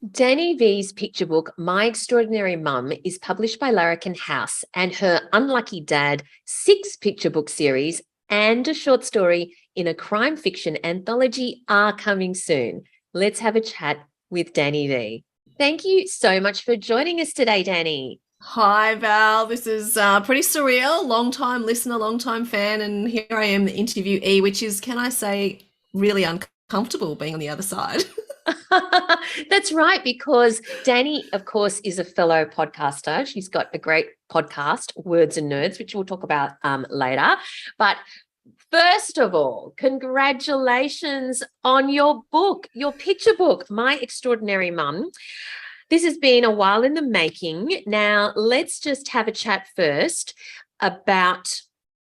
Dani Vee's picture book, My Extraordinary Mum, is published by Larrikin House, and her Unlucky Dad six-picture book series and a short story in a crime fiction anthology are coming soon. Let's have a chat with Dani Vee. Thank you so much for joining us today, Dani. Hi, Val. This is pretty surreal. Long time listener, long time fan, and here I am, the interviewee, which is, can I say, really uncomfortable being on the other side. That's right, because Dani, of course, is a fellow podcaster. She's got a great podcast, Words and Nerds, which we'll talk about later. But first of all, congratulations on your book, your picture book, My Extraordinary Mum. This has been a while in the making. Now, let's just have a chat first about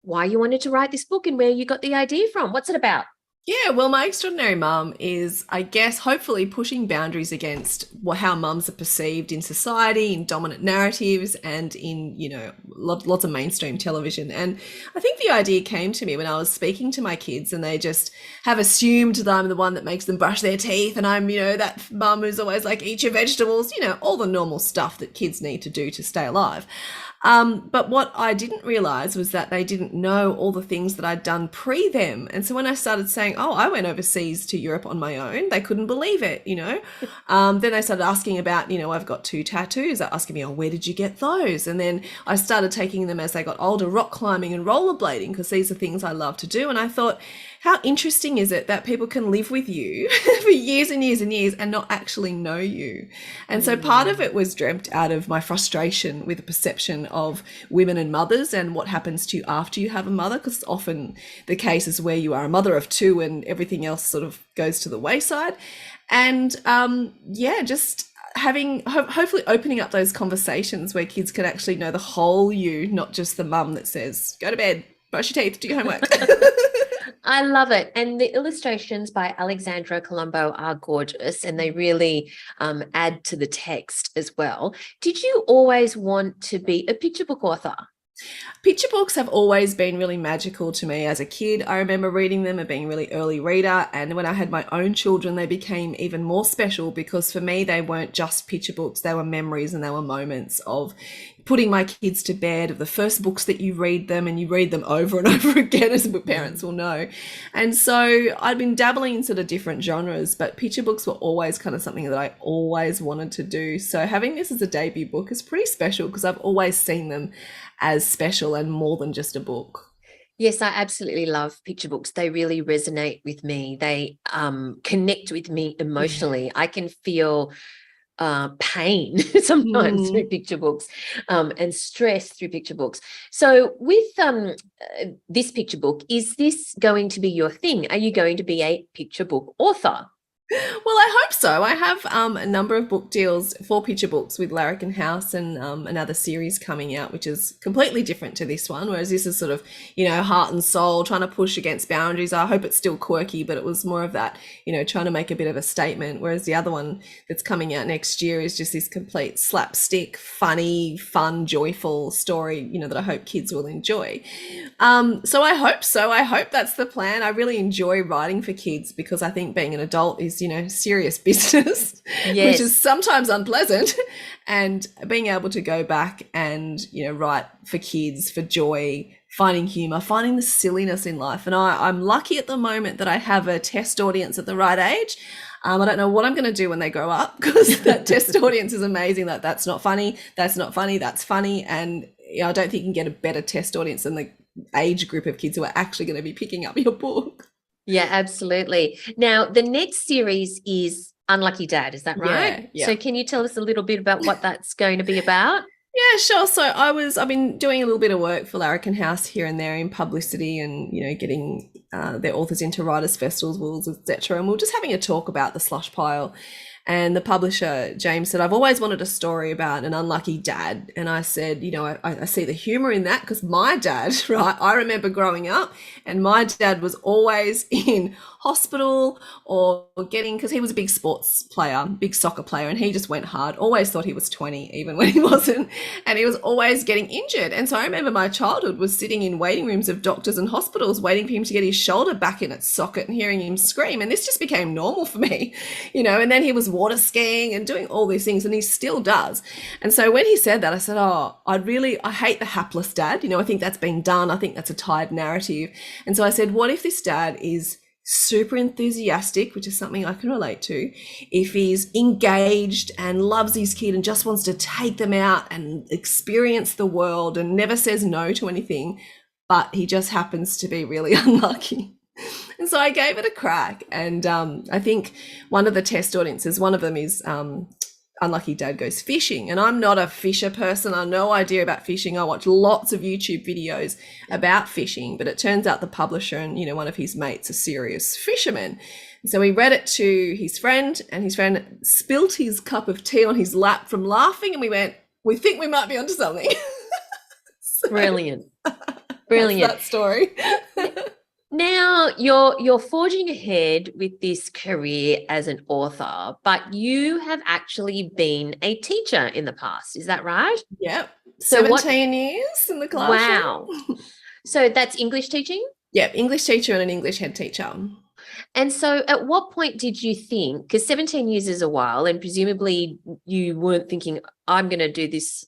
why you wanted to write this book and where you got the idea from. What's it about? Yeah, well, My Extraordinary Mum is, I guess, hopefully pushing boundaries against how mums are perceived in society, in dominant narratives, and in, lots of mainstream television. And I think the idea came to me when I was speaking to my kids, and they just have assumed that I'm the one that makes them brush their teeth, and I'm, that mum who's always like, eat your vegetables, all the normal stuff that kids need to do to stay alive. But what I didn't realize was that they didn't know all the things that I'd done pre them. And so when I started saying, oh, I went overseas to Europe on my own, they couldn't believe it. Then they started asking about, I've got two tattoos. They're asking me, oh, where did you get those? And then I started taking them as they got older, rock climbing and rollerblading, because these are things I love to do. And I thought, how interesting is it that people can live with you for years and years and years and not actually know you? And so part of it was dreamt out of my frustration with the perception of women and mothers and what happens to you after you have a mother, because it's often the case is where you are a mother of two and everything else sort of goes to the wayside. And just having hopefully opening up those conversations where kids can actually know the whole you, not just the mum that says, go to bed, brush your teeth, do your homework. I love it. And the illustrations by Alexandra Colombo are gorgeous, and they really add to the text as well. Did you always want to be a picture book author? Picture books have always been really magical to me as a kid. I remember reading them and being a really early reader. And when I had my own children, they became even more special because for me, they weren't just picture books. They were memories and they were moments of putting my kids to bed, of the first books that you read them and you read them over and over again, as parents will know. And so I'd been dabbling in sort of different genres, but picture books were always kind of something that I always wanted to do. So having this as a debut book is pretty special because I've always seen them as special and more than just a book. Yes, I absolutely love picture books. They really resonate with me. They connect with me emotionally. I can feel pain sometimes through picture books and stress through picture books. So with this picture book, is this going to be your thing? Are you going to be a picture book author? Well, I hope so. I have a number of book deals for picture books with Larrikin House and another series coming out, which is completely different to this one, whereas this is sort of, heart and soul, trying to push against boundaries. I hope it's still quirky, but it was more of that, trying to make a bit of a statement, whereas the other one that's coming out next year is just this complete slapstick, funny, fun, joyful story, that I hope kids will enjoy. So I hope so. I hope that's the plan. I really enjoy writing for kids because I think being an adult is serious business, Yes. which is sometimes unpleasant, and being able to go back and write for kids for joy, finding humor, finding the silliness in life. And I'm lucky at the moment that I have a test audience at the right age. I don't know what I'm going to do when they grow up because that test audience is amazing. That's not funny, that's not funny, that's funny. And I don't think you can get a better test audience than the age group of kids who are actually going to be picking up your book. Yeah, absolutely. Now, the next series is Unlucky Dad, is that right? Yeah. So can you tell us a little bit about what that's going to be about? Yeah, sure. So I've been doing a little bit of work for Larrikin House here and there in publicity and, getting their authors into writers' festivals, etc. And we we're just having a talk about the slush pile. And the publisher, James, said, I've always wanted a story about an unlucky dad. And I said, I see the humor in that because my dad, right, I remember growing up and my dad was always in hospital or getting, because he was a big sports player, big soccer player, and he just went hard, always thought he was 20, even when he wasn't. And he was always getting injured. And so I remember my childhood was sitting in waiting rooms of doctors and hospitals waiting for him to get his shoulder back in its socket and hearing him scream. And this just became normal for me, and then he was water skiing and doing all these things, and he still does. And so when he said that, I said, oh, I hate the hapless dad. I think that's been done. I think that's a tired narrative. And so I said, what if this dad is super enthusiastic, which is something I can relate to, if he's engaged and loves his kid and just wants to take them out and experience the world and never says no to anything, but he just happens to be really unlucky. And so I gave it a crack. And I think one of the test audiences, one of them is Unlucky Dad Goes Fishing. And I'm not a fisher person. I have no idea about fishing. I watch lots of YouTube videos about fishing, but it turns out the publisher and, one of his mates are serious fishermen. So he read it to his friend, and his friend spilt his cup of tea on his lap from laughing. And we went, we think we might be onto something. Brilliant. Brilliant. That's that story. Now you're forging ahead with this career as an author, but you have actually been a teacher in the past. Is that right? Yep. 17 years in the classroom. Wow. So that's English teaching? Yep, English teacher and an English head teacher. And so at what point did you think, because 17 years is a while, and presumably you weren't thinking, I'm going to do this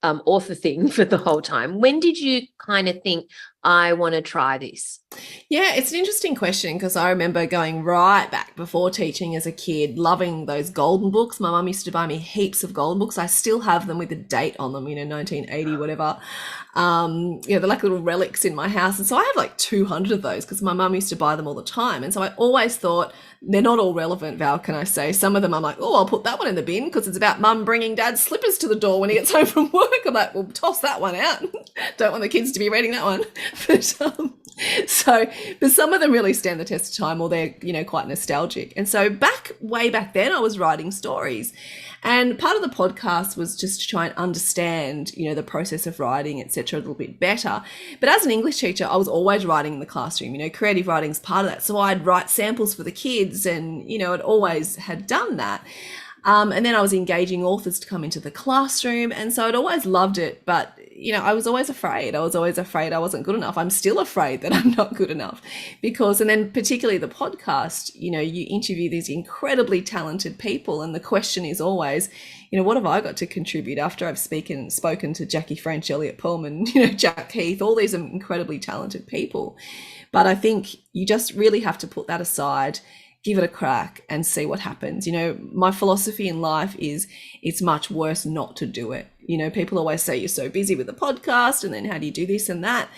author thing for the whole time. When did you kind of think, I want to try this? Yeah, it's an interesting question, because I remember going right back before teaching as a kid, loving those golden books. My mum used to buy me heaps of golden books. I still have them with a date on them, 1980, whatever. They're like little relics in my house. And so I have like 200 of those because my mum used to buy them all the time. And so I always thought, they're not all relevant, Val, can I say? Some of them I'm like, oh, I'll put that one in the bin because it's about mum bringing dad's slippers to the door when he gets home from work. I'm like, well, toss that one out. Don't want the kids to be reading that one. But some of them really stand the test of time, or they're, quite nostalgic. And so way back then I was writing stories. And part of the podcast was just to try and understand, the process of writing, etc., a little bit better. But as an English teacher, I was always writing in the classroom. Creative writing is part of that. So I'd write samples for the kids, and, I'd always had done that. And then I was engaging authors to come into the classroom. And so I'd always loved it. But, I was always afraid. I was always afraid I wasn't good enough. I'm still afraid that I'm not good enough and then particularly the podcast, you interview these incredibly talented people. And the question is always, what have I got to contribute after I've spoken to Jackie French, Elliot Pullman, Jack Heath, all these incredibly talented people. But I think you just really have to put that aside, give it a crack and see what happens. My philosophy in life is it's much worse not to do it. People always say you're so busy with the podcast, and then how do you do this and that?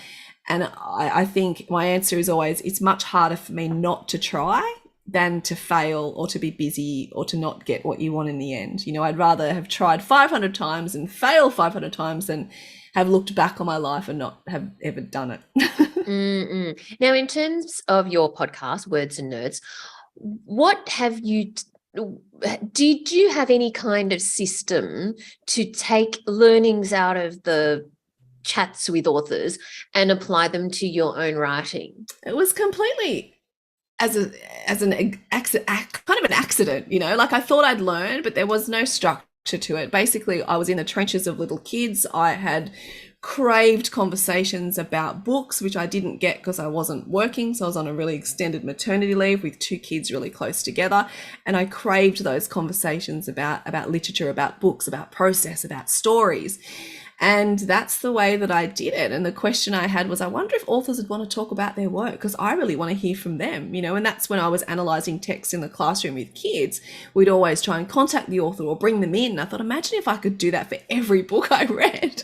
And I think my answer is always, it's much harder for me not to try than to fail or to be busy or to not get what you want in the end. I'd rather have tried 500 times and fail 500 times than have looked back on my life and not have ever done it. Now, in terms of your podcast, Words and Nerds, what have you did you have any kind of system to take learnings out of the chats with authors and apply them to your own writing? It was completely as an kind of an accident, like I thought I'd learn, but there was no structure to it. Basically, I was in the trenches of little kids. I had craved conversations about books, which I didn't get because I wasn't working. So I was on a really extended maternity leave with 2 kids really close together. And I craved those conversations about literature, about books, about process, about stories. And that's the way that I did it. And the question I had was, I wonder if authors would want to talk about their work, because I really want to hear from them, and that's when I was analysing text in the classroom with kids. We'd always try and contact the author or bring them in. I thought, imagine if I could do that for every book I read.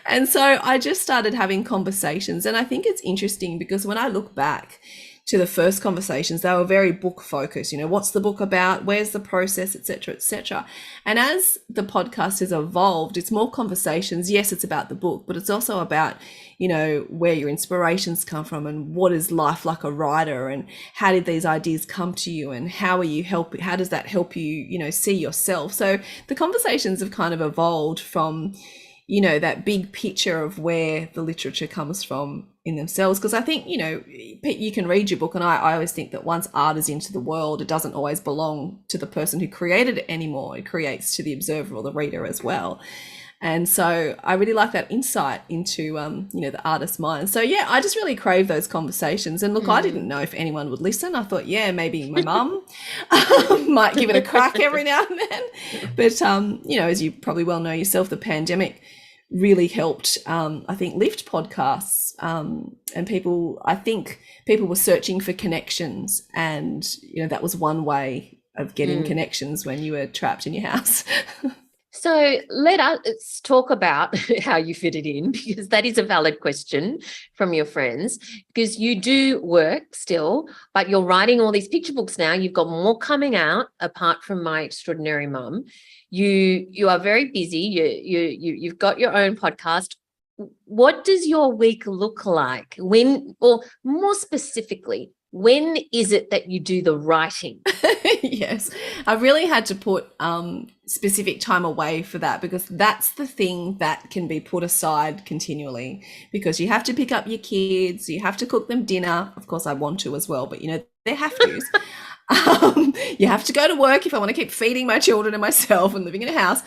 And so I just started having conversations. And I think it's interesting because when I look back to the first conversations, they were very book focused. What's the book about? Where's the process, etc., etc. And as the podcast has evolved, it's more conversations. Yes, it's about the book, but it's also about, where your inspirations come from and what is life like a writer and how did these ideas come to you and how does that help you, see yourself? So the conversations have kind of evolved from, that big picture of where the literature comes from in themselves. Because I think, you can read your book, and I always think that once art is into the world, it doesn't always belong to the person who created it anymore. It creates to the observer or the reader as well. And so I really like that insight into, the artist's mind. So yeah, I just really crave those conversations. And look, I didn't know if anyone would listen. I thought, yeah, maybe my mum might give it a crack every now and then. But, as you probably well know yourself, the pandemic really helped, I think, lift podcasts. And I think people were searching for connections. And, that was one way of getting connections when you were trapped in your house. So let us talk about how you fit it in, because that is a valid question from your friends, because you do work still, but you're writing all these picture books now. You've got more coming out apart from My Extraordinary Mum. You are very busy. You've got your own podcast. What does your week look like? When, or more specifically, when is it that you do the writing? Yes, I really had to put specific time away for that, because that's the thing that can be put aside continually, because you have to pick up your kids, you have to cook them dinner. Of course, I want to as well, but they have to. You have to go to work if I want to keep feeding my children and myself and living in a house.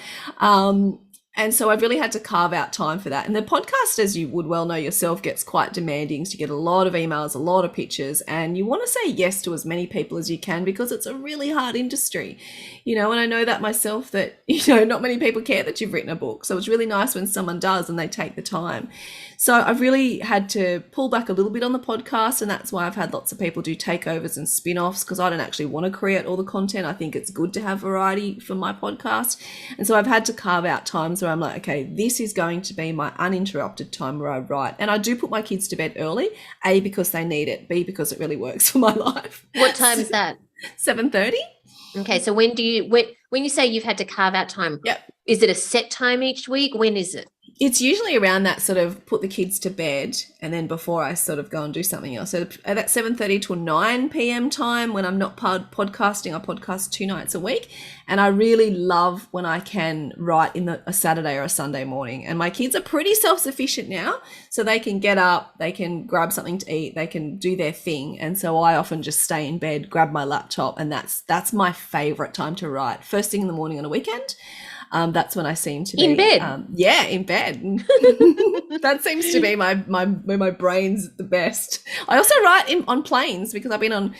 And so I've really had to carve out time for that. And the podcast, as you would well know yourself, gets quite demanding. So you get a lot of emails, a lot of pictures, and you want to say yes to as many people as you can, because it's a really hard industry, and I know that myself, that, not many people care that you've written a book. So it's really nice when someone does and they take the time. So I've really had to pull back a little bit on the podcast, and that's why I've had lots of people do takeovers and spin-offs, because I don't actually want to create all the content. I think it's good to have variety for my podcast. And so I've had to carve out times where I'm like, okay, this is going to be my uninterrupted time where I write. And I do put my kids to bed early, A, because they need it, B, because it really works for my life. What time is that? 7:30. Okay, so when you say you've had to carve out time, yep, is it a set time each week? When is it? It's usually around that sort of put the kids to bed, and then before I sort of go and do something else. So at that 7:30 to 9 p.m. time, when I'm not podcasting, I podcast 2 nights a week. And I really love when I can write in a Saturday or a Sunday morning. And my kids are pretty self-sufficient now, so they can get up, they can grab something to eat, they can do their thing. And so I often just stay in bed, grab my laptop, and that's my favorite time to write. First thing in the morning on a weekend. That's when I seem to be in bed. In bed. That seems to be where my brain's the best. I also write on planes, because I've been on,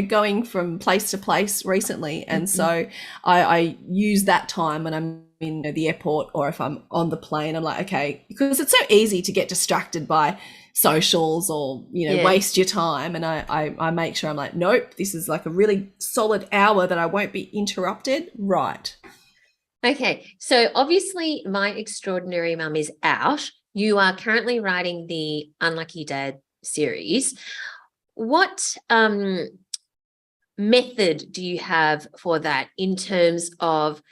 going from place to place recently, and so I use that time when I'm in the airport, or if I'm on the plane. I'm like, okay, because it's so easy to get distracted by socials or waste your time, and I make sure I'm like, nope, this is like a really solid hour that I won't be interrupted. Right. Okay, so obviously My Extraordinary Mum is out. You are currently writing the Unlucky Dad series. What method do you have for that, in terms of,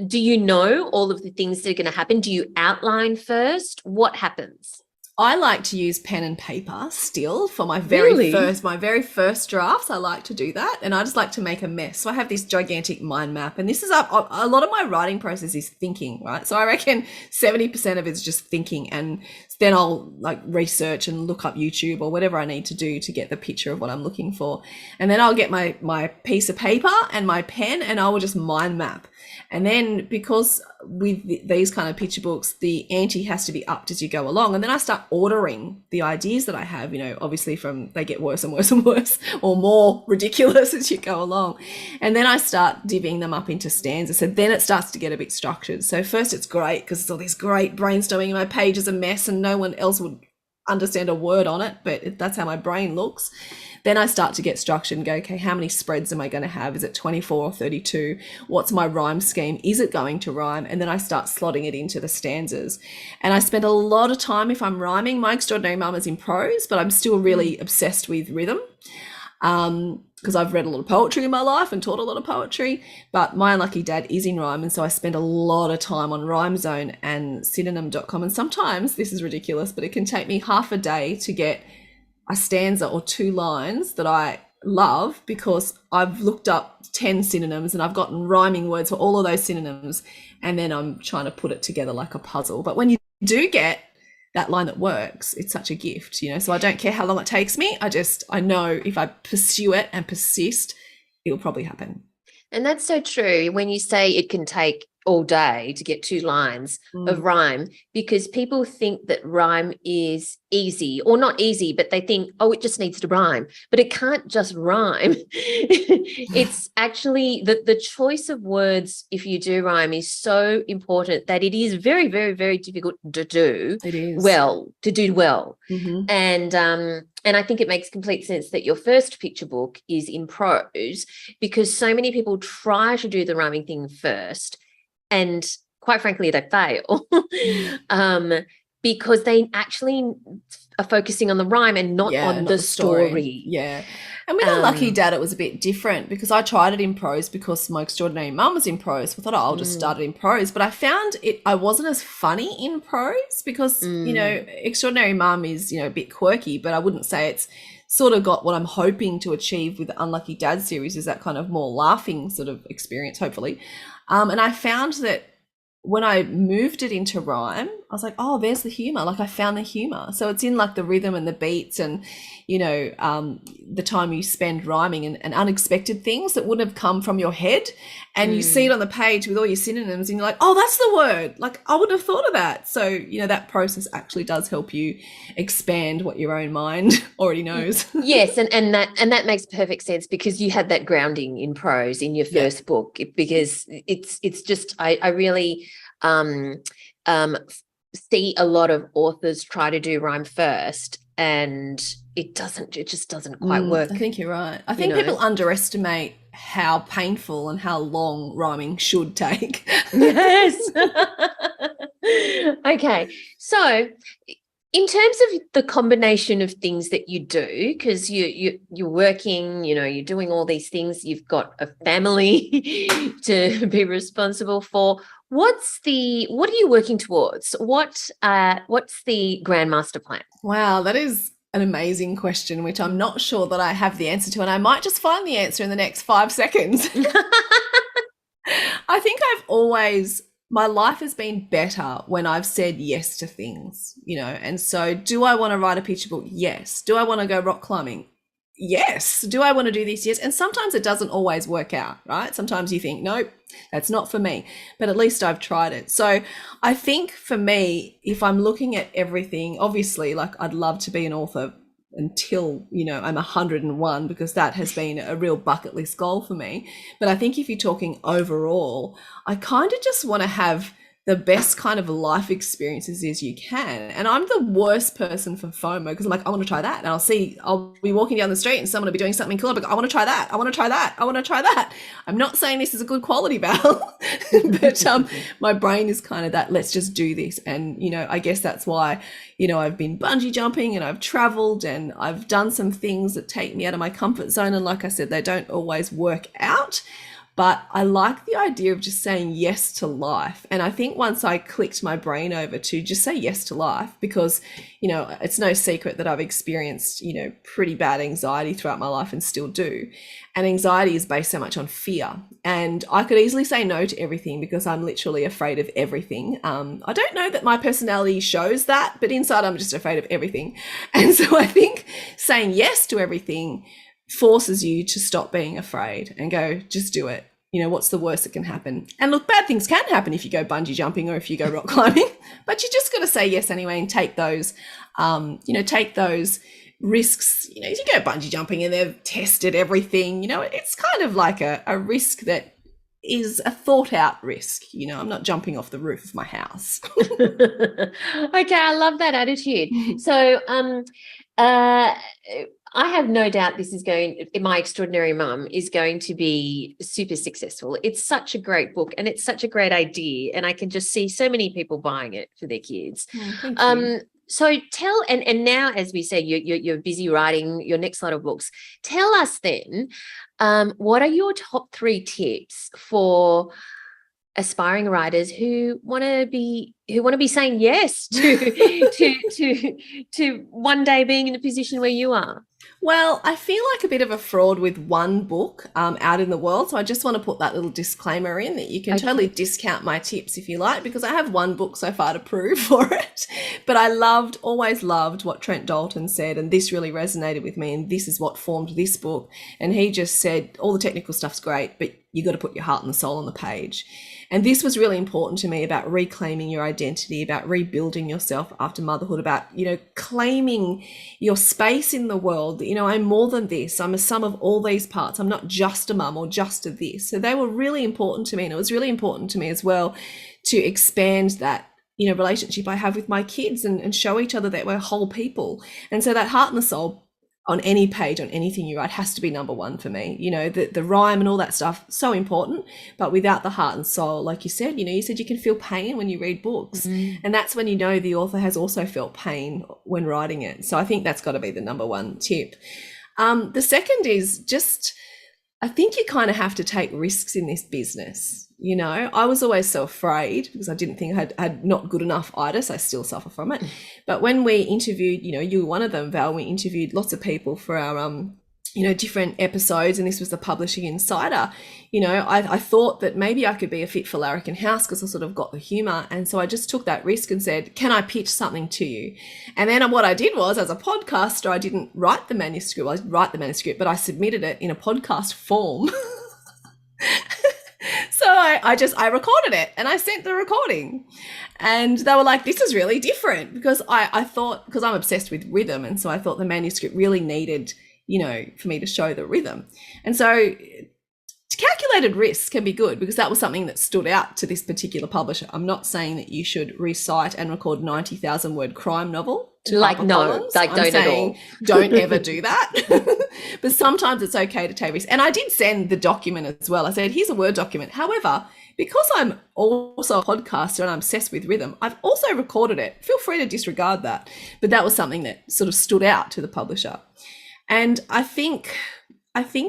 do you know all of the things that are going to happen? Do you outline first? What happens? I like to use pen and paper still for my very first drafts. I like to do that, and I just like to make a mess. So I have this gigantic mind map, and this is a lot of my writing process is thinking, right? So I reckon 70% of it's just thinking, and then I'll like research and look up YouTube or whatever I need to do to get the picture of what I'm looking for. And then I'll get my piece of paper and my pen, and I will just mind map. And then, because with these kind of picture books, the ante has to be upped as you go along. And then I start ordering the ideas that I have, obviously they get worse and worse and worse, or more ridiculous as you go along. And then I start divvying them up into stanzas. So then it starts to get a bit structured. So first it's great, because it's all this great brainstorming, and my page is a mess and no one else would understand a word on it, but that's how my brain looks. Then I start to get structured and go, okay, how many spreads am I going to have? Is it 24 or 32? What's my rhyme scheme? Is it going to rhyme? And then I start slotting it into the stanzas. And I spend a lot of time, if I'm rhyming, My Extraordinary Mum is in prose, but I'm still really obsessed with rhythm. Because I've read a lot of poetry in my life and taught a lot of poetry, but My Unlucky Dad is in rhyme, and so I spend a lot of time on RhymeZone and synonym.com, and sometimes, this is ridiculous, but it can take me half a day to get a stanza or 2 lines that I love, because I've looked up 10 synonyms and I've gotten rhyming words for all of those synonyms, and then I'm trying to put it together like a puzzle. But when you do get that line that works, it's such a gift, so I don't care how long it takes me. I know if I pursue it and persist, it'll probably happen. And that's so true. When you say it can take all day to get 2 lines of rhyme, because people think that rhyme is easy, or not easy, but they think, oh, it just needs to rhyme, but it can't just rhyme. It's actually the choice of words, if you do rhyme, is so important that it is very, very, very difficult to do. It is. well. Mm-hmm. And I think it makes complete sense that your first picture book is in prose, because so many people try to do the rhyming thing first, and quite frankly, they fail. Because they actually are focusing on the rhyme and not on not the story. Yeah. And with Unlucky Dad, it was a bit different, because I tried it in prose because my extraordinary mum was in prose. I thought, I'll just start it in prose. But I found I wasn't as funny in prose, because, Extraordinary Mum is, a bit quirky, but I wouldn't say it's sort of got what I'm hoping to achieve with the Unlucky Dad series, is that kind of more laughing sort of experience, hopefully. And I found that when I moved it into rhyme, I was like, oh, there's the humor. Like, I found the humor. So it's in like the rhythm and the beats and, the time you spend rhyming and unexpected things that wouldn't have come from your head. And you see it on the page with all your synonyms and you're like, oh, that's the word. Like, I wouldn't have thought of that. So, that process actually does help you expand what your own mind already knows. Yes. And that makes perfect sense, because you had that grounding in prose in your first book, because it's just, I really, see a lot of authors try to do rhyme first, and it just doesn't quite work. I think you're right. I think people underestimate how painful and how long rhyming should take. Yes. Okay. So in terms of the combination of things that you do, because you're working, you're doing all these things, you've got a family to be responsible for. What are you working towards? What's the Grand Master Plan? Wow, that is an amazing question, which I'm not sure that I have the answer to, and I might just find the answer in the next 5 seconds. I think my life has been better when I've said yes to things, and so do I want to write a picture book? Yes. Do I want to go rock climbing? Yes. Do I want to do this? Yes. And sometimes it doesn't always work out, right? Sometimes you think, nope, that's not for me, but at least I've tried it. So I think for me, if I'm looking at everything, obviously, like, I'd love to be an author until, I'm 101, because that has been a real bucket list goal for me. But I think if you're talking overall, I kind of just want to have the best kind of life experiences as you can. And I'm the worst person for FOMO, because I'm like, I want to try that. And I'll be walking down the street and someone will be doing something cool. But I want to try that. I want to try that. I want to try that. I'm not saying this is a good quality, Val, but my brain is kind of that, let's just do this. And, I guess that's why, I've been bungee jumping and I've traveled and I've done some things that take me out of my comfort zone. And like I said, they don't always work out. But I like the idea of just saying yes to life. And I think once I clicked my brain over to just say yes to life, because, it's no secret that I've experienced, pretty bad anxiety throughout my life and still do. And anxiety is based so much on fear. And I could easily say no to everything because I'm literally afraid of everything. I don't know that my personality shows that, but inside I'm just afraid of everything. And so I think saying yes to everything forces you to stop being afraid and go, just do it. What's the worst that can happen? And look, bad things can happen if you go bungee jumping or if you go rock climbing, but you just got to say yes anyway and take those, take those risks. If you go bungee jumping and they've tested everything, it's kind of like a risk that is a thought out risk. I'm not jumping off the roof of my house. Okay. I love that attitude. So, I have no doubt My Extraordinary Mum is going to be super successful. It's such a great book and it's such a great idea. And I can just see so many people buying it for their kids. Thank you. So tell, and now, as we said, you're busy writing your next lot of books. Tell us then, what are your top 3 tips for aspiring writers who want to be who want to be saying yes to one day being in a position where you are? Well, I feel like a bit of a fraud with one book out in the world. So I just want to put that little disclaimer in that you can totally discount my tips if you like, because I have one book so far to prove for it. But I always loved what Trent Dalton said, and this really resonated with me, and this is what formed this book. And he just said, all the technical stuff's great, but you got to put your heart and soul on the page. And this was really important to me, about reclaiming your identity, about rebuilding yourself after motherhood, about, claiming your space in the world. I'm more than this. I'm a sum of all these parts. I'm not just a mum or just a this. So they were really important to me. And it was really important to me as well to expand that, relationship I have with my kids and show each other that we're whole people. And so that heart and the soul on any page, on anything you write, has to be number one for me. The rhyme and all that stuff, so important, but without the heart and soul, like you said, you said you can feel pain when you read books. And that's when the author has also felt pain when writing it. So I think that's got to be the number one tip. The second is just, I think you kind of have to take risks in this business. I was always so afraid because I didn't think I had not good enough itis. I still suffer from it. But when we interviewed, you were one of them, Val, we interviewed lots of people for our, different episodes, and this was the Publishing Insider. I thought that maybe I could be a fit for Larrikin House because I sort of got the humour. And so I just took that risk and said, can I pitch something to you? And then what I did was, as a podcaster, I didn't write the manuscript. I write the manuscript, but I submitted it in a podcast form. So I recorded it and I sent the recording, and they were like, this is really different, because I thought, because I'm obsessed with rhythm, and so I thought the manuscript really needed, for me to show the rhythm. And so calculated risks can be good, because that was something that stood out to this particular publisher. I'm not saying that you should recite and record 90,000 word crime novel. Don't at all. Don't ever do that. But sometimes it's okay to take risks. And I did send the document as well. I said, here's a Word document. However, because I'm also a podcaster and I'm obsessed with rhythm, I've also recorded it. Feel free to disregard that. But that was something that sort of stood out to the publisher. And I think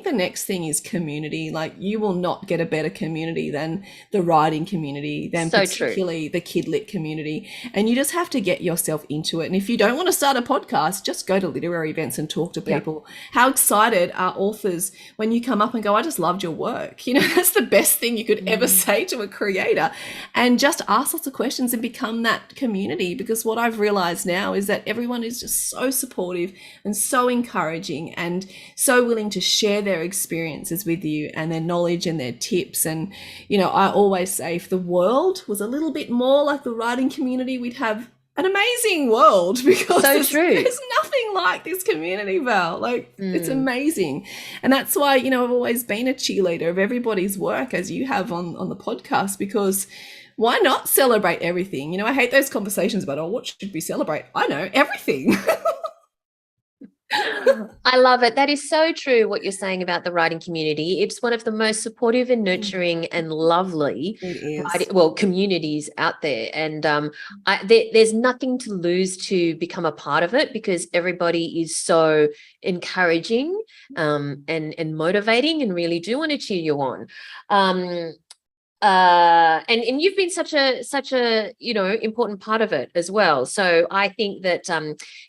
the next thing is community. Like, you will not get a better community than the writing community, than so particularly the Kidlit community. And you just have to get yourself into it. And if you don't want to start a podcast, just go to literary events and talk to people. Yep. How excited are authors when you come up and go, I just loved your work. That's the best thing you could ever say to a creator. And just ask lots of questions and become that community. Because what I've realized now is that everyone is just so supportive and so encouraging and so willing to share their experiences with you and their knowledge and their tips. And I always say, if the world was a little bit more like the writing community, we'd have an amazing world, because there's nothing like this community, Val. It's amazing. And that's why I've always been a cheerleader of everybody's work, as you have on the podcast, because why not celebrate everything? I hate those conversations about, what should we celebrate? I know everything. I love it. That is so true, what you're saying about the writing community. It's one of the most supportive and nurturing and lovely communities out there. And there's nothing to lose to become a part of it, because everybody is so encouraging and motivating, and really do want to cheer you on. And you've been such a important part of it as well. So I think that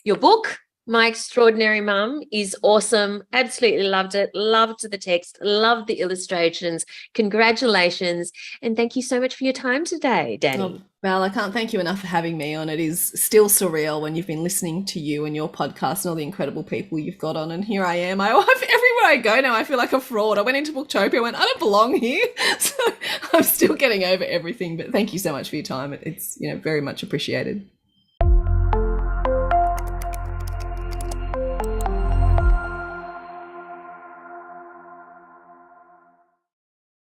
your book, My Extraordinary Mum, is awesome. Absolutely loved it. Loved the text. Loved the illustrations. Congratulations. And thank you so much for your time today, Dani. Well, I can't thank you enough for having me on. It is still surreal when you've been listening to you and your podcast and all the incredible people you've got on. And here I am. Everywhere I go now, I feel like a fraud. I went into Booktopia and went, I don't belong here. So I'm still getting over everything. But thank you so much for your time. It's very much appreciated.